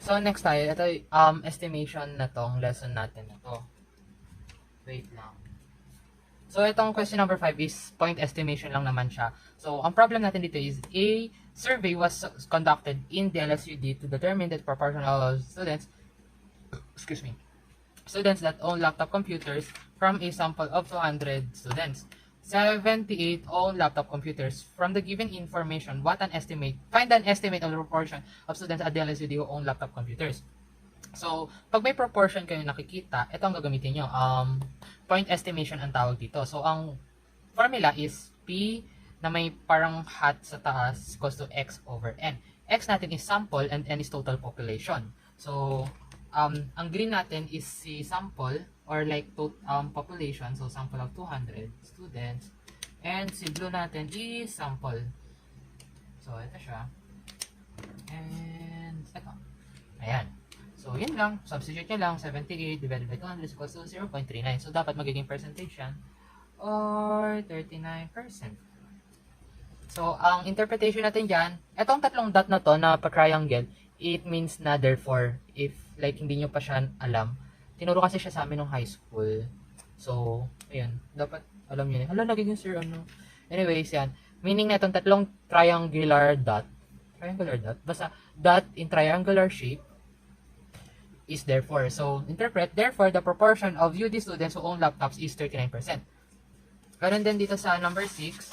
So, next tayo. Ito, estimation na tong lesson natin na to. Wait lang. So, itong question number 5 is point estimation lang naman siya. So, ang problem natin dito is a survey was conducted in the LSUD to determine the proportion of students, students that own laptop computers from a sample of 200 students. 78 own laptop computers. From the given information, find an estimate of the proportion of students at the LSUD who own laptop computers. So, pag may proportion kayo nakikita, ito ang gagamitin nyo. Point estimation ang tawag dito. So, ang formula is P na may parang hat sa taas equals to X over N. X natin is sample and N is total population. So, ang green natin is si sample or like population. So, sample of 200 students. And si blue natin is sample. So, ito siya. And ito. Ayan. So, yun lang. Substitute nyo lang. 78 divided by 200 equals to 0.39. So, dapat magiging percentage yan or 39%. So, ang interpretation natin dyan, etong tatlong dot na to na pa-triangle, it means na therefore, if like hindi nyo pa siya alam, tinuro kasi siya sa amin nung high school. So, ayun. Dapat alam nyo. Hala, nagiging sir, ano. Anyways, yan. Meaning na itong tatlong triangular dot, basta dot in triangular shape, is therefore. So, interpret, therefore, the proportion of UD students who own laptops is 39%. Ganun din dito sa number 6,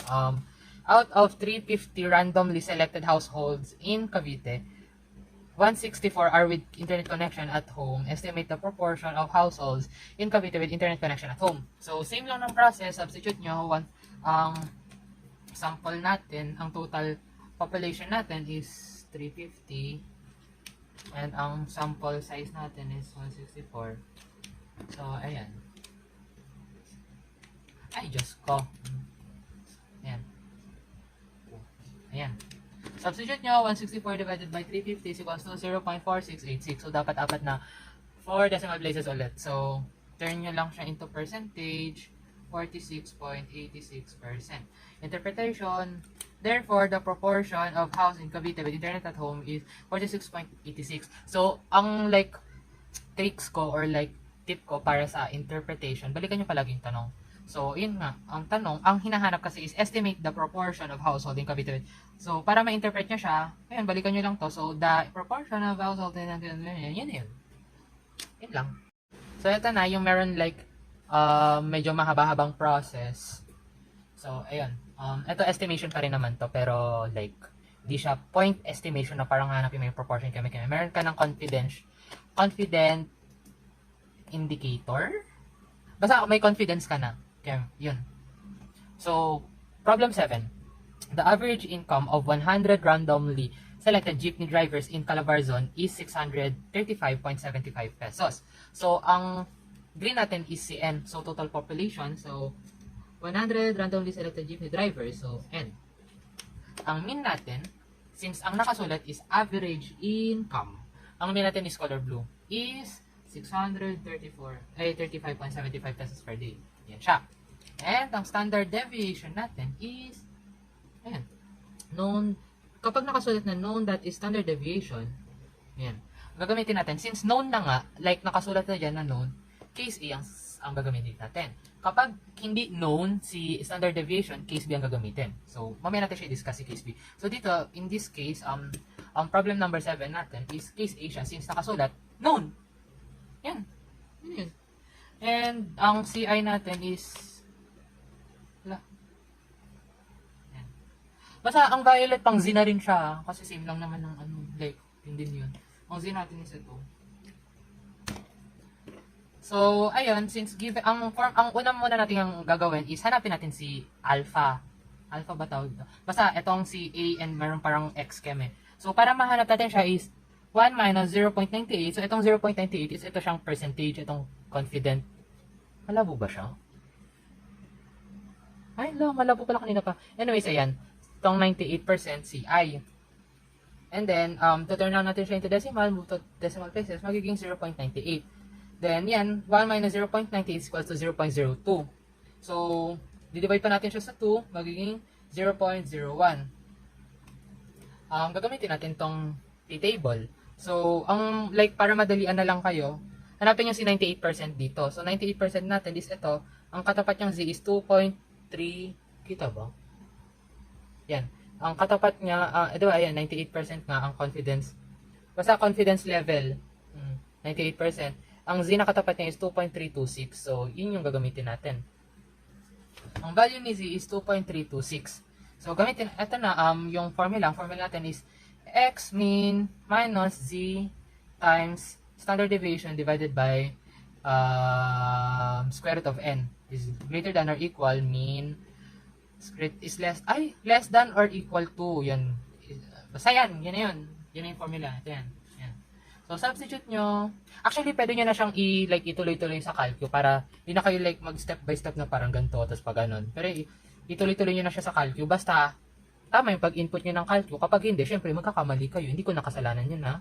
out of 350 randomly selected households in Cavite, 164 are with internet connection at home. Estimate the proportion of households in Cavite with internet connection at home. So, same lang ng process. Substitute nyo. Ang sample natin, ang total population natin is 350. And ang sample size natin is 164. So, ayan. Ay, Diyos ko. Ayan. Ayan. Substitute nyo, 164 divided by 350 is equals to 0.4686. So, dapat apat na 4 decimal places ulit. So, turn nyo lang siya into percentage, 46.86%. Interpretation, therefore, the proportion of house in Cavite with internet at home is 46.86. So, ang like tricks ko or like tip ko para sa interpretation, balikan nyo palagi yung tanong. So, yun nga, ang tanong, ang hinahanap kasi is estimate the proportion of household in Cavite. So, para ma-interpret nyo siya, ayun, balikan nyo lang to. So, the proportion of household in yun. Yun lang. So, ito na, yung meron like, medyo mahaba-habang process. So, ayun. Ito estimation pa rin naman to, pero like, di siya point estimation na parang hanapin mo yung proportion kami. Meron ka ng confident indicator. Basta may confidence ka na. Kaya, yun. So, problem 7. The average income of 100 randomly selected jeepney drivers in Calabarzon is 635.75 pesos. So, ang green natin is si N. So, total population. So, 100 randomly selected jeepney drivers. So, N. Ang mean natin, since ang nakasulat is average income, ang mean natin is color blue, is 35.75 pesos per day. Yan siya. And ang standard deviation natin is, ayan, known, kapag nakasulat na known that is standard deviation, yan, gagamitin natin, since known na nga, like nakasulat na dyan na known, case A ang gagamitin natin. Kapag hindi known si standard deviation, case B ang gagamitin. So, mamaya natin siya i-discuss si case B. So, dito, in this case, ang problem number 7 natin is case A siya, since nakasulat, known. Yan. Yun. And, ang CI natin is, wala. Yan. Basta, ang violet pang Z na rin siya, kasi same lang naman ng ano, like, yun din yun. Ang Z natin is ito. So, ayun, since ang una muna natin ang gagawin is hanapin natin si alpha. Alpha ba tawag ito? Basta, itong si A and meron parang X keme. So, para mahanap natin siya is 1 minus 0.98. So, itong 0.98 is ito siyang percentage, itong confident. Malabo ba siya? Ay, malabo pala kanina pa. Anyways, ayan. Itong 98% CI. And then, to turn down natin siya into decimal, move to decimal places, magiging 0.98. Then, yan, 1 minus 0.98 is equals to 0.02. So, didivide pa natin siya sa 2, magiging 0.01. Gagamitin natin tong t-table. So, like, para madalian na lang kayo, hanapin nyo si 98% dito. So, 98% natin is ito. Ang katapat niyang Z is 2.3. Kita ba? Yan. Ang katapat niya, di ba, ayan, 98% nga ang confidence. Basta confidence level, 98%. Ang Z na katapat niya is 2.326. So, yun yung gagamitin natin. Ang value ni Z is 2.326. So, gamitin, ito na, yung formula. Ang formula natin is x mean minus Z times standard deviation divided by square root of n. Is greater than or equal mean is less than or equal to. Yan. Basta yan. Yan na yun. Yan na yung formula. Ito yan. Yan. So, substitute nyo. Actually, pwede nyo na siyang ituloy-tuloy sa calcu para hindi na kayo like mag step by step na parang ganito tapos pag ganun. Pero ituloy-tuloy nyo na siya sa calcu. Basta, tama yung pag-input nyo ng calcu. Kapag hindi, syempre magkakamali kayo. Hindi ko nakasalanan yun, ha?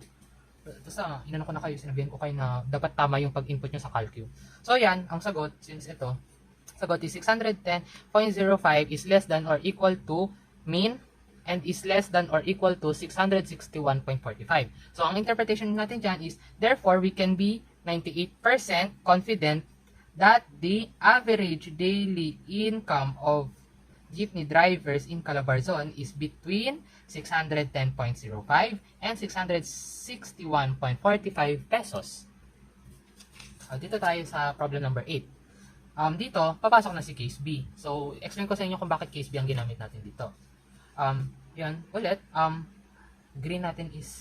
Basta, inano ko na kayo, sinabihan ko kayo na dapat tama yung pag-input nyo sa calcu. So, yan, ang sagot, since ito, sagot is 610.05 is less than or equal to mean and is less than or equal to 661.45. So, ang interpretation natin dyan is, therefore, we can be 98% confident that the average daily income of jeepney drivers in Calabarzon is between 610.05 and 661.45 pesos. So, dito tayo sa problem number 8. Dito, papasok na si case B. So, explain ko sa inyo kung bakit case B ang ginamit natin dito. Yan, ulit, green natin is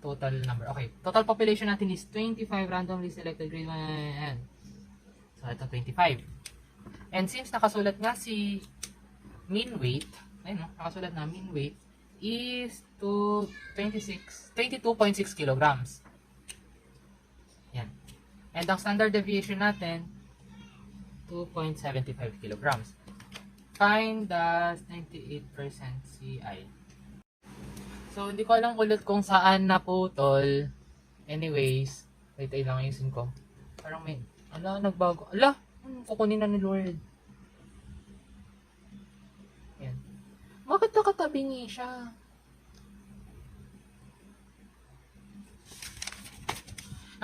total number. Okay, total population natin is 25 randomly selected grade 1. So, ito 25. And since nakasulat nga si mean weight, ayun, nakasulat na mean weight is 22.6 kilograms. Yan. And ang standard deviation natin 2.75 kilograms. Find the 98% CI. So, hindi ko alam ulit kung saan naputol. Anyways, wait lang ayusin ko. Parang may, nagbago. Kukunin na ni Lord. Yan. Bakit nakatabingi siya?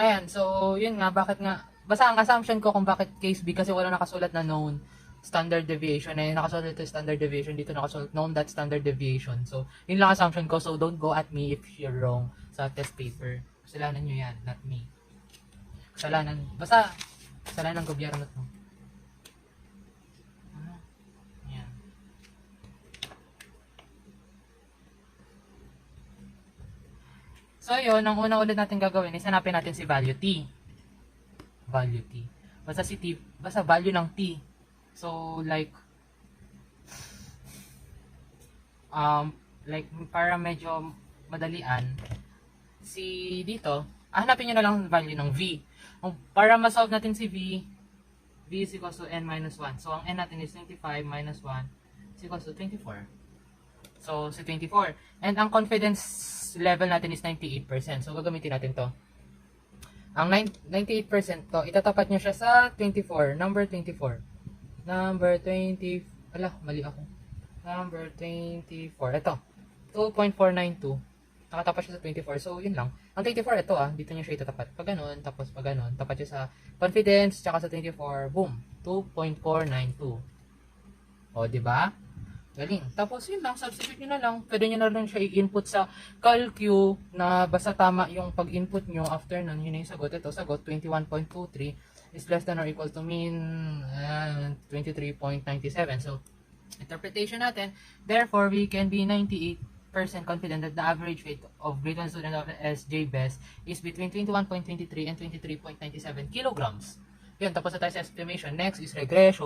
Ayan, so, yun nga, bakit nga, basta ang assumption ko kung bakit case B, kasi wala nakasulat na known standard deviation. Eh, nakasulat ito standard deviation, dito nakasulat known that standard deviation. So, yun lang assumption ko, so don't go at me if you're wrong sa test paper. Kasalanan nyo yan, not me. Kasalanan, basta, kasalanan ng gobyerno to. Yan. So, yun, ang una ulit natin gagawin is hanapin natin si value T. Value T. Basta si T, basta value ng T. So, like, para medyo madalian, si dito, hanapin nyo na lang value ng V. Para ma-solve natin si V, V is equals to N minus 1. So, ang N natin is 25 minus 1 is equals to 24. So, si 24. And ang confidence level natin is 98%. So, gagamitin natin to. Ang 98% to, itatapat nyo siya sa 24, number 24. Number 20, mali ako. Number 24, ito. 2.492. Nakatapat siya sa 24. So, yun lang. Ang 24, ito dito nyo siya itatapat. Pag ganun, tapos pag ganun, tapat siya sa confidence, tsaka sa 24, boom. 2.492. O, diba? Galing. Tapos, yun lang, substitute nyo na lang. Pwede nyo na lang siya i-input sa calcu na basta tama yung pag-input nyo. After nun, yun na yung sagot. Ito, sagot, 21.23 is less than or equal to mean 23.97. So, interpretation natin, therefore, we can be 98% confident that the average weight of grade 1 student of SJ Best is between 21.23 and 23.97 kilograms. Yun, tapos na tayo sa estimation. Next is regression.